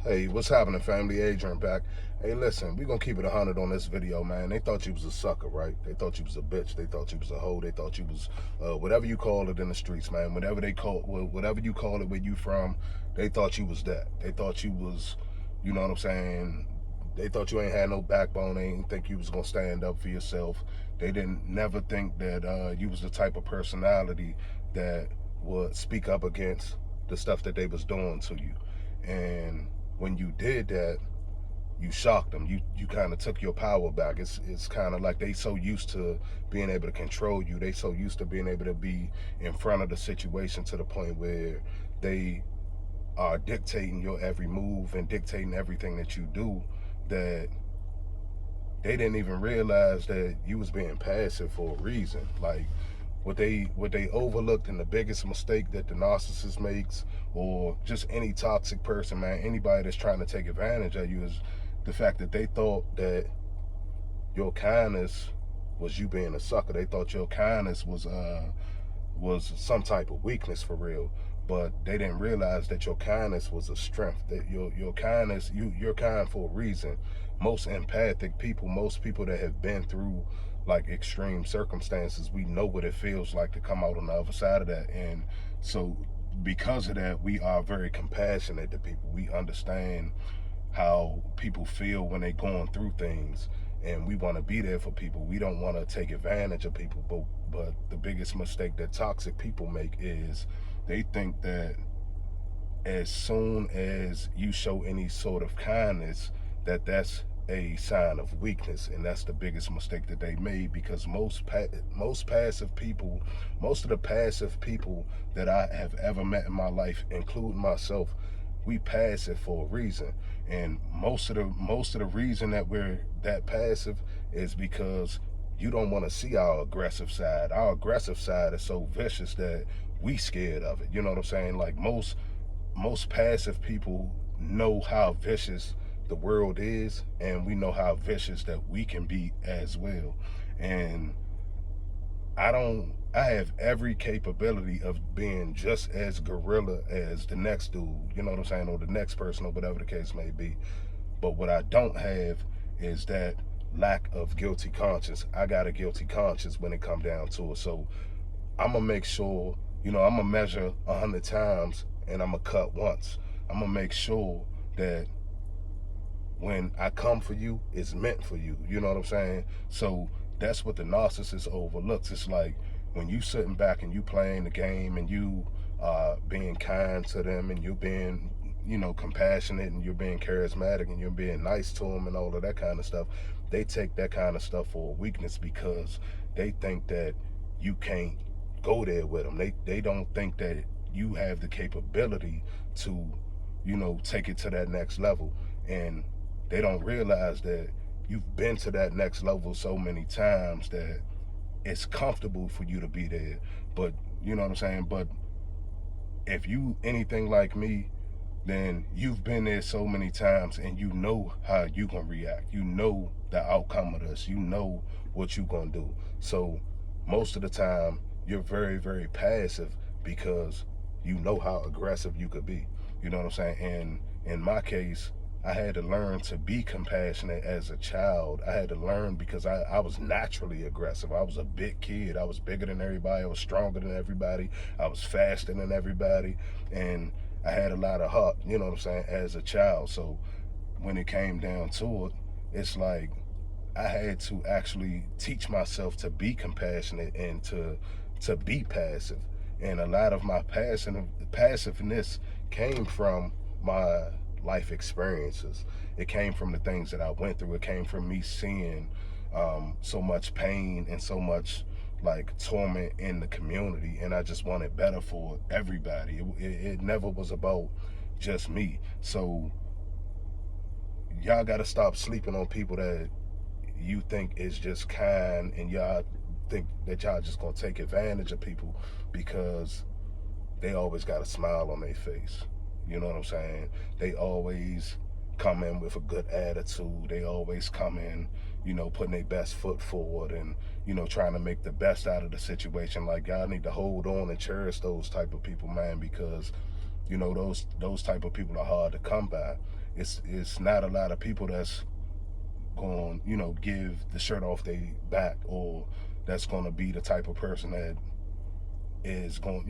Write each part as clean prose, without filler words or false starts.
Hey, what's happening, family? Adrian back. Hey, listen, we gonna keep it 100 on this video, man. They thought you was a sucker, right? They thought you was a bitch. They thought you was a hoe. They thought you was whatever you call it in the streets, man. Whatever you call it where you from, they thought you was that. They thought you was, you know what I'm saying? They thought you ain't had no backbone. They didn't think you was gonna stand up for yourself. They didn't never think that you was the type of personality that would speak up against the stuff that they was doing to you. And when you did that, you shocked them. You kind of took your power back. It's kind of like they so used to being able to control you. They so used to being able to be in front of the situation to the point where they are dictating your every move and dictating everything that you do, that they didn't even realize that you was being passive for a reason. Like what they overlooked, and the biggest mistake that the narcissist makes, or just any toxic person, man, anybody that's trying to take advantage of you, is the fact that they thought that your kindness was you being a sucker. They thought your kindness was some type of weakness for real. But they didn't realize that your kindness was a strength. That your kindness, you're kind for a reason. Most empathic people, most people that have been through like extreme circumstances, we know what it feels like to come out on the other side of that. And so because of that, we are very compassionate to people. We understand how people feel when they're going through things, and we want to be there for people. We don't want to take advantage of people. But the biggest mistake that toxic people make is they think that as soon as you show any sort of kindness, that's a sign of weakness. And that's the biggest mistake that they made, because most passive people, most of the passive people that I have ever met in my life, including myself, we passive for a reason. And most of the reason that we're that passive is because you don't want to see our aggressive side. Our aggressive side is so vicious that we scared of it. You know what I'm saying? Like most passive people know how vicious the world is, and we know how vicious that we can be as well. And I have every capability of being just as gorilla as the next dude, you know what I'm saying, or the next person, or whatever the case may be. But what I don't have is that lack of guilty conscience. I got a guilty conscience when it come down to it. So I'm gonna make sure, I'm gonna measure 100 times and I'm gonna cut once. I'm gonna make sure that when I come for you, it's meant for you. You know what I'm saying? So that's what the narcissist overlooks. It's like when you sitting back and you playing the game, and you being kind to them, and you're being, compassionate, and you're being charismatic, and you're being nice to them, and all of that kind of stuff. They take that kind of stuff for a weakness, because they think that you can't go there with them. They don't think that you have the capability to, take it to that next level. And they don't realize that you've been to that next level so many times that it's comfortable for you to be there. But you know what I'm saying? But if you anything like me, then you've been there so many times, and you know how you gonna react. You know the outcome of this. You know what you gonna do. So most of the time, you're very, very passive, because you know how aggressive you could be. You know what I'm saying? And in my case, I had to learn to be compassionate as a child. I had to learn, because I was naturally aggressive. I was a big kid. I was bigger than everybody. I was stronger than everybody. I was faster than everybody. And I had a lot of heart, you know what I'm saying, as a child. So when it came down to it, it's like I had to actually teach myself to be compassionate and to be passive. And a lot of my passiveness came from my life experiences. It came from the things that I went through. It came from me seeing so much pain and so much like torment in the community, and I just wanted better for everybody. It never was about just me. So y'all got to stop sleeping on people that you think is just kind, and y'all think that y'all just gonna take advantage of people because they always got a smile on their face. You know what I'm saying? They always come in with a good attitude. They always come in, putting their best foot forward, and, trying to make the best out of the situation. Like, y'all need to hold on and cherish those type of people, man, because, those type of people are hard to come by. it's not a lot of people that's going, give the shirt off their back, or that's going to be the type of person that is going,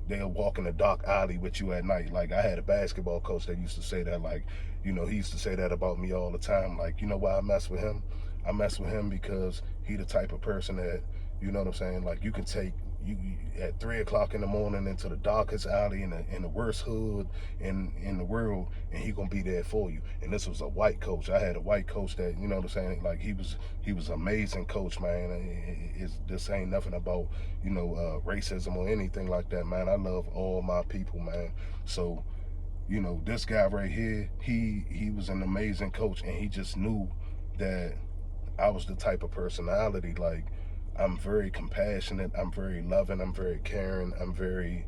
they'll walk in a dark alley with you at night. Like, I had a basketball coach that used to say that, like, he used to say that about me all the time. Like, you know why I mess with him? I mess with him because he the type of person that, you know what I'm saying? Like, you can take you at 3 o'clock in the morning into the darkest alley in the worst hood in the world, and he gonna be there for you. And this was a white coach. I had a white coach that, you know what I'm saying? Like, he was amazing coach, man. This ain't nothing about racism or anything like that, man. I love all my people, man. So, this guy right here, he was an amazing coach, and he just knew that I was the type of personality, like, I'm very compassionate, I'm very loving, I'm very caring, I'm very,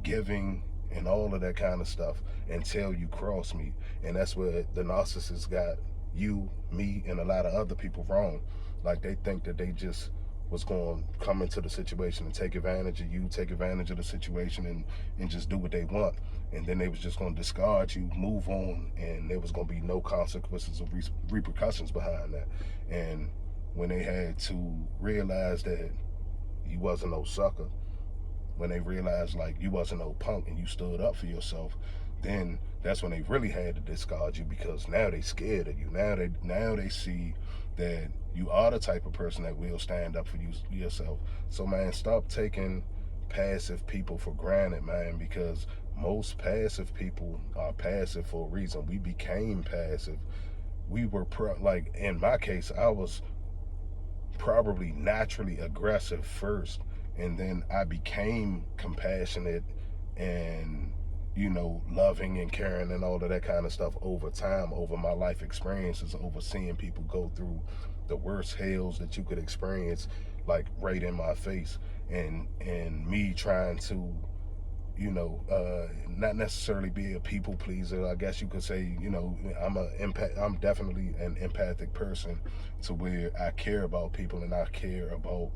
giving, and all of that kind of stuff until you cross me. And that's where the narcissist got you, me, and a lot of other people wrong. Like, they think that they just was going to come into the situation and take advantage of you, take advantage of the situation, and just do what they want. And then they was just going to discard you, move on, and there was going to be no consequences or repercussions behind that. And when they had to realize that you wasn't no sucker, when they realized, like, you wasn't no punk and you stood up for yourself, then that's when they really had to discard you, because now they scared of you. Now they see that you are the type of person that will stand up for yourself. So, man, stop taking passive people for granted, man, because most passive people are passive for a reason. We became passive. We were like, in my case, I was probably naturally aggressive first, and then I became compassionate and loving and caring and all of that kind of stuff over time, over my life experiences, over seeing people go through the worst hells that you could experience, like, right in my face, and me trying to not necessarily be a people pleaser. I guess you could say, I'm definitely an empathic person, to where I care about people and I care about,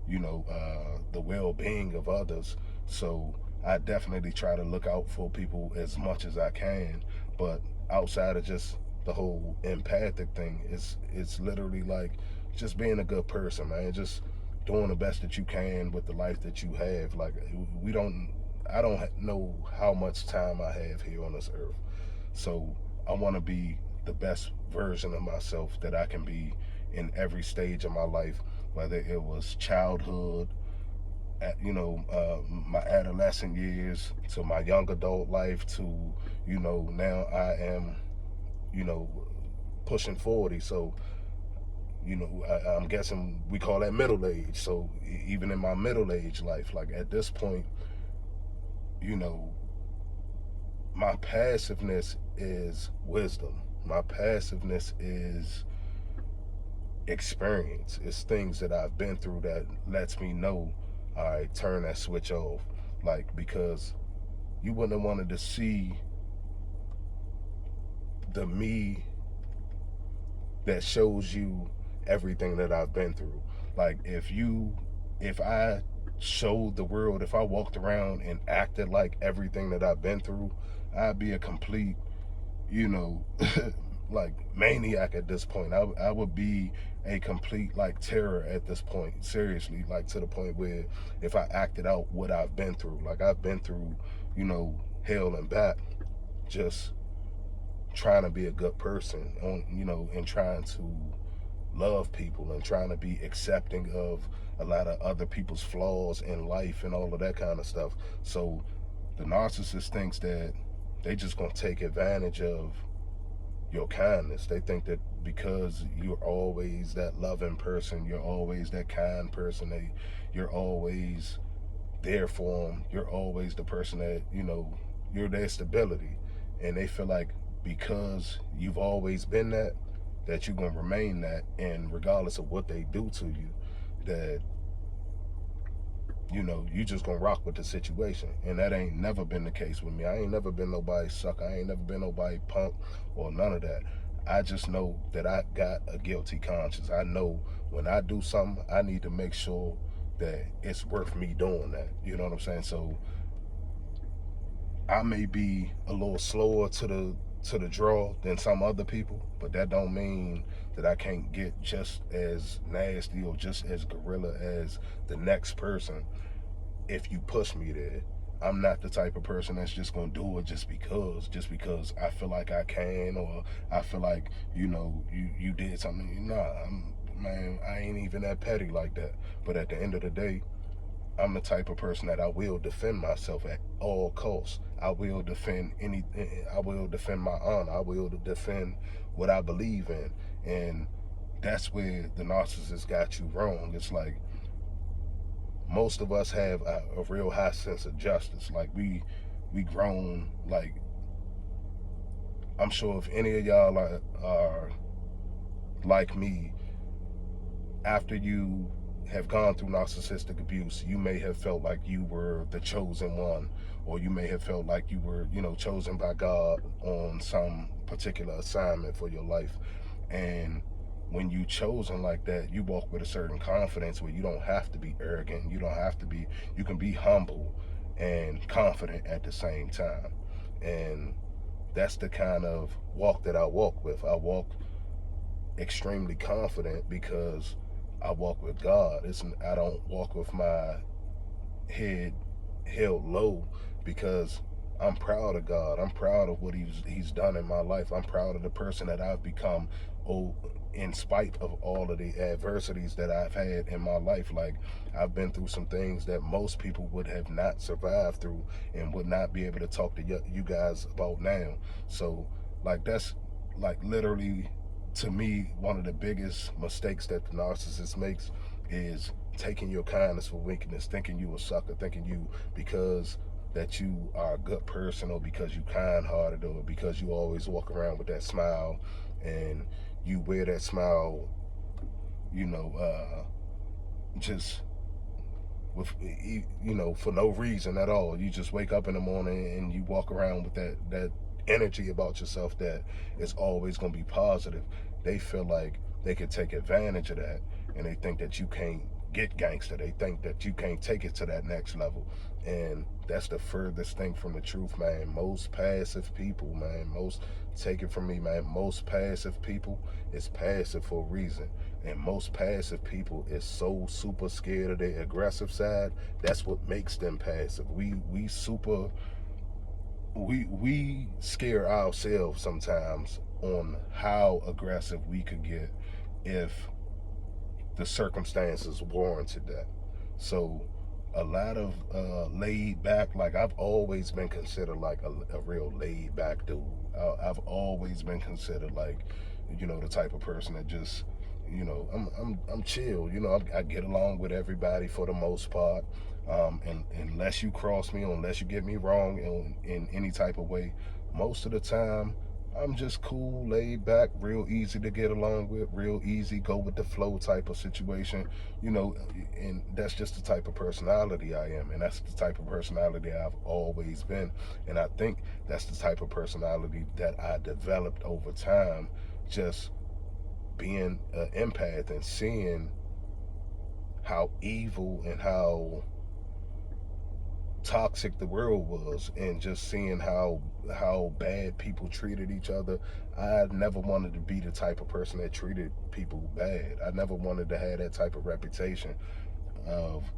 the well-being of others. So I definitely try to look out for people as much as I can. But outside of just the whole empathic thing, it's literally like just being a good person, man. Just doing the best that you can with the life that you have. Like, I don't know how much time I have here on this earth. So I want to be the best version of myself that I can be in every stage of my life, whether it was childhood, my adolescent years, to my young adult life, to, now I am, pushing 40. So, I'm guessing we call that middle age. So even in my middle age life, like, at this point, my passiveness is wisdom. My passiveness is experience. It's things that I've been through that lets me know, all right, turn that switch off. Like, because you wouldn't have wanted to see the me that shows you everything that I've been through. Like, if I showed the world, if I walked around and acted like everything that I've been through, I'd be a complete, like, maniac at this point. I would be a complete, like, terror at this point. Seriously, like, to the point where if I acted out what I've been through, like, I've been through, hell and back, just trying to be a good person, and trying to love people and trying to be accepting of a lot of other people's flaws in life and all of that kind of stuff. So the narcissist thinks that they just gonna take advantage of your kindness. They think that because you're always that loving person, you're always that kind person, you're always there for them, you're always the person that, you're their stability. And they feel like because you've always been that you're going to remain that, and regardless of what they do to you, that you just gonna rock with the situation. And that ain't never been the case with me. I ain't never been nobody sucker. I ain't never been nobody punk or none of that. I just know that I got a guilty conscience. I know when I do something, I need to make sure that it's worth me doing that. You know what I'm saying? So I may be a little slower to the draw than some other people, but that don't mean that I can't get just as nasty or just as gorilla as the next person if you push me there. I'm not the type of person that's just gonna do it just because I feel like I can, or I feel like, you did something. Nah, man, I ain't even that petty like that. But at the end of the day, I'm the type of person that I will defend myself at all costs. I will defend I will defend my honor. I will defend what I believe in. And that's where the narcissist got you wrong. It's like most of us have a real high sense of justice. Like we grown. Like, I'm sure if any of y'all are like me, after you have gone through narcissistic abuse, you may have felt like you were the chosen one, or you may have felt like you were, chosen by God on some particular assignment for your life. And when you chosen like that, you walk with a certain confidence where you don't have to be arrogant. You don't have to be, you can be humble and confident at the same time. And that's the kind of walk that I walk with. I walk extremely confident because I walk with God. I don't walk with my head held low because I'm proud of God. I'm proud of what He's done in my life. I'm proud of the person that I've become. Oh, in spite of all of the adversities that I've had in my life, like I've been through some things that most people would have not survived through and would not be able to talk to you guys about now. So, like, that's like literally, to me, one of the biggest mistakes that the narcissist makes is taking your kindness for weakness, thinking you a sucker, thinking you, because that you are a good person, or because you kind-hearted, or because you always walk around with that smile and you wear that smile, just with, for no reason at all. You just wake up in the morning and you walk around with that energy about yourself that is always going to be positive. They feel like they could take advantage of that, and they think that you can't get gangster. They think that you can't take it to that next level. And that's the furthest thing from the truth, man. Most passive people, man, take it from me, man, most passive people is passive for a reason. And most passive people is so super scared of their aggressive side. That's what makes them passive. We scare ourselves sometimes on how aggressive we could get if the circumstances warranted that. So a lot of laid back, like I've always been considered like a real laid back dude. I've always been considered like, the type of person that just, I'm chill. I get along with everybody for the most part. And unless you cross me, or unless you get me wrong in any type of way, most of the time I'm just cool, laid back, real easy to get along with, real easy, go with the flow type of situation, and that's just the type of personality I am, and that's the type of personality I've always been. And I think that's the type of personality that I developed over time, just being an empath and seeing how evil and how toxic the world was, and just seeing how bad people treated each other. I never wanted to be the type of person that treated people bad. I never wanted to have that type of reputation of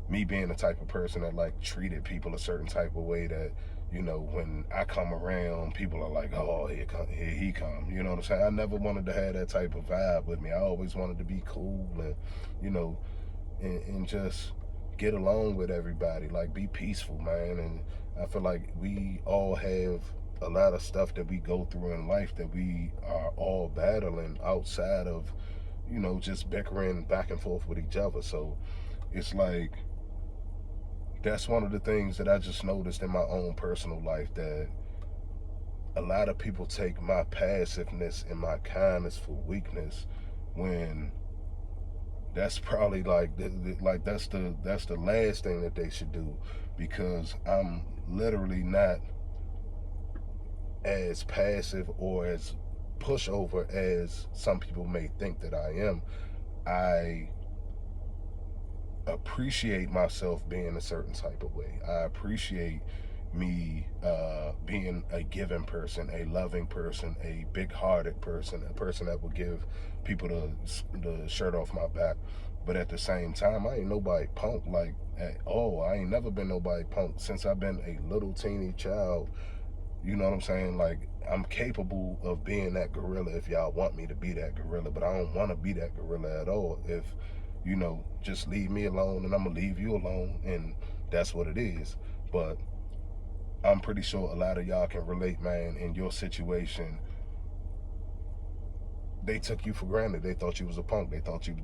me being the type of person that like treated people a certain type of way that, when I come around, people are like, oh, here he come. You know what I'm saying? I never wanted to have that type of vibe with me. I always wanted to be cool and, and just get along with everybody, like be peaceful, man. And I feel like we all have a lot of stuff that we go through in life that we are all battling outside of, just bickering back and forth with each other. So it's like, that's one of the things that I just noticed in my own personal life, that a lot of people take my passiveness and my kindness for weakness, when that's probably like that's the last thing that they should do, because I'm literally not as passive or as pushover as some people may think that I am. I appreciate myself being a certain type of way. I appreciate me being a giving person, a loving person, a big-hearted person, a person that would give people the shirt off my back. But at the same time, I ain't nobody punk, like, at all. I ain't never been nobody punk since I've been a little teeny child. You know what I'm saying? Like, I'm capable of being that gorilla if y'all want me to be that gorilla, but I don't want to be that gorilla at all. If, just leave me alone and I'm going to leave you alone, and that's what it is. But I'm pretty sure a lot of y'all can relate, man. In your situation, they took you for granted. They thought you was a punk. They thought you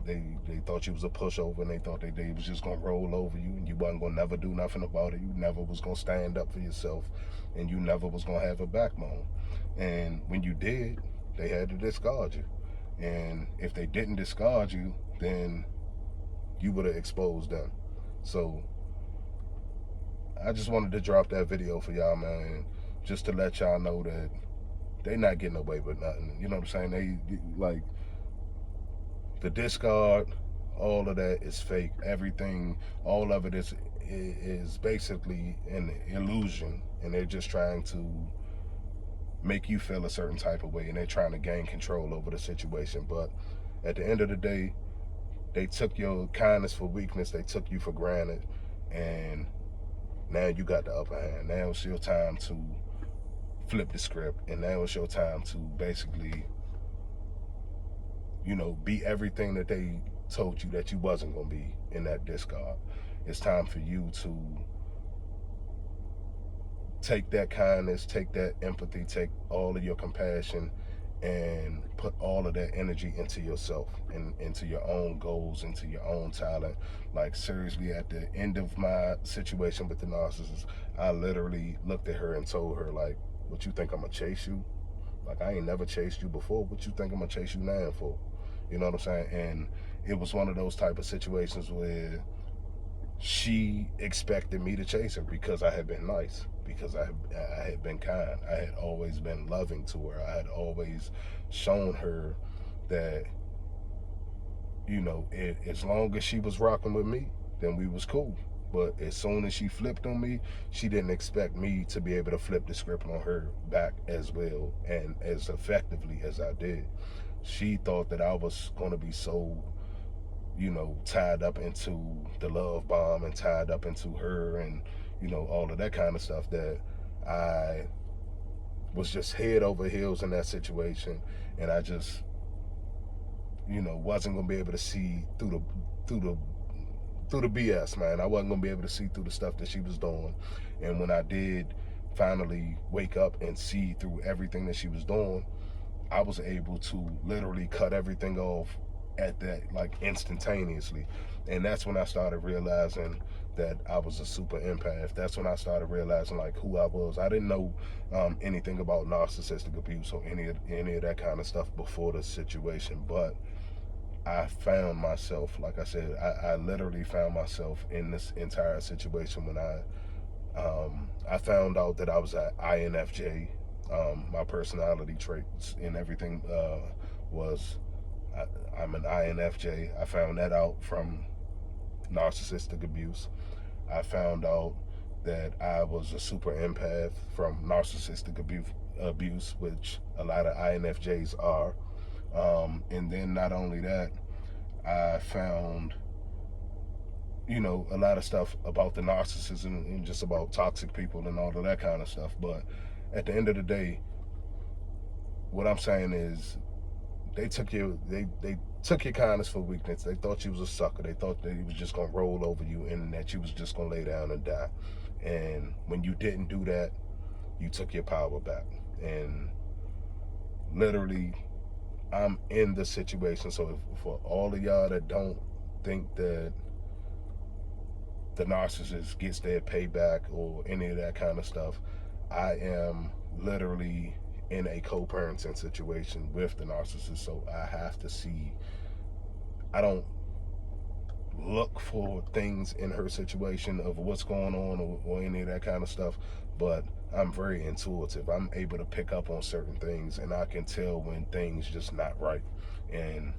was a pushover, and they thought they was just gonna roll over you, and you wasn't gonna never do nothing about it. You never was gonna stand up for yourself, and you never was gonna have a backbone. And when you did, they had to discard you. And if they didn't discard you, then you would have exposed them. So I just wanted to drop that video for y'all, man, just to let y'all know that they not getting away with nothing. You know what I'm saying? They, like, the discard, all of that is fake. Everything, all of it is basically an illusion, and they're just trying to make you feel a certain type of way, and they're trying to gain control over the situation. But at the end of the day, they took your kindness for weakness. They took you for granted, and now you got the upper hand. Now it's your time to flip the script, and now it's your time to basically, be everything that they told you that you wasn't going to be in that discard. It's time for you to take that kindness, take that empathy, take all of your compassion, and put all of that energy into yourself and into your own goals, into your own talent. Like, seriously, at the end of my situation with the narcissist, I literally looked at her and told her, like, what you think I'm gonna chase you? Like, I ain't never chased you before. What you think I'm gonna chase you now for? You know what I'm saying? And it was one of those type of situations where she expected me to chase her because I had been nice, because I had been kind. I had always been loving to her. I had always shown her that, as long as she was rocking with me, then we was cool. But as soon as she flipped on me, she didn't expect me to be able to flip the script on her back as well and as effectively as I did. She thought that I was going to be so, tied up into the love bomb and tied up into her and, all of that kind of stuff, that I was just head over heels in that situation. And I just, wasn't going to be able to see through the BS, man. I wasn't gonna be able to see through the stuff that she was doing. And when I did finally wake up and see through everything that she was doing, I was able to literally cut everything off at that, like, instantaneously. And that's when I started realizing that I was a super empath. That's when I started realizing, like, who I was. I didn't know anything about narcissistic abuse or any of that kind of stuff before the situation, but I found myself, like I said, I literally found myself in this entire situation when I found out that I was an INFJ. My personality traits and everything was, I'm an INFJ. I found that out from narcissistic abuse. I found out that I was a super empath from narcissistic abuse, which a lot of INFJs are. And then not only that, I found, a lot of stuff about the narcissism and just about toxic people and all of that kind of stuff. But at the end of the day, what I'm saying is they took your kindness for weakness. They thought you was a sucker. They thought they was just gonna roll over you and that you was just gonna lay down and die. And when you didn't do that, you took your power back. And literally, I'm in the situation. So for all of y'all that don't think that the narcissist gets their payback or any of that kind of stuff, I am literally in a co-parenting situation with the narcissist. So I have to see, I don't look for things in her situation of what's going on or any of that kind of stuff, but I'm very intuitive. I'm able to pick up on certain things, and I can tell when things just not right and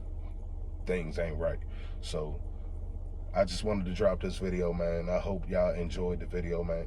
things ain't right. So I just wanted to drop this video, man. I hope y'all enjoyed the video, man.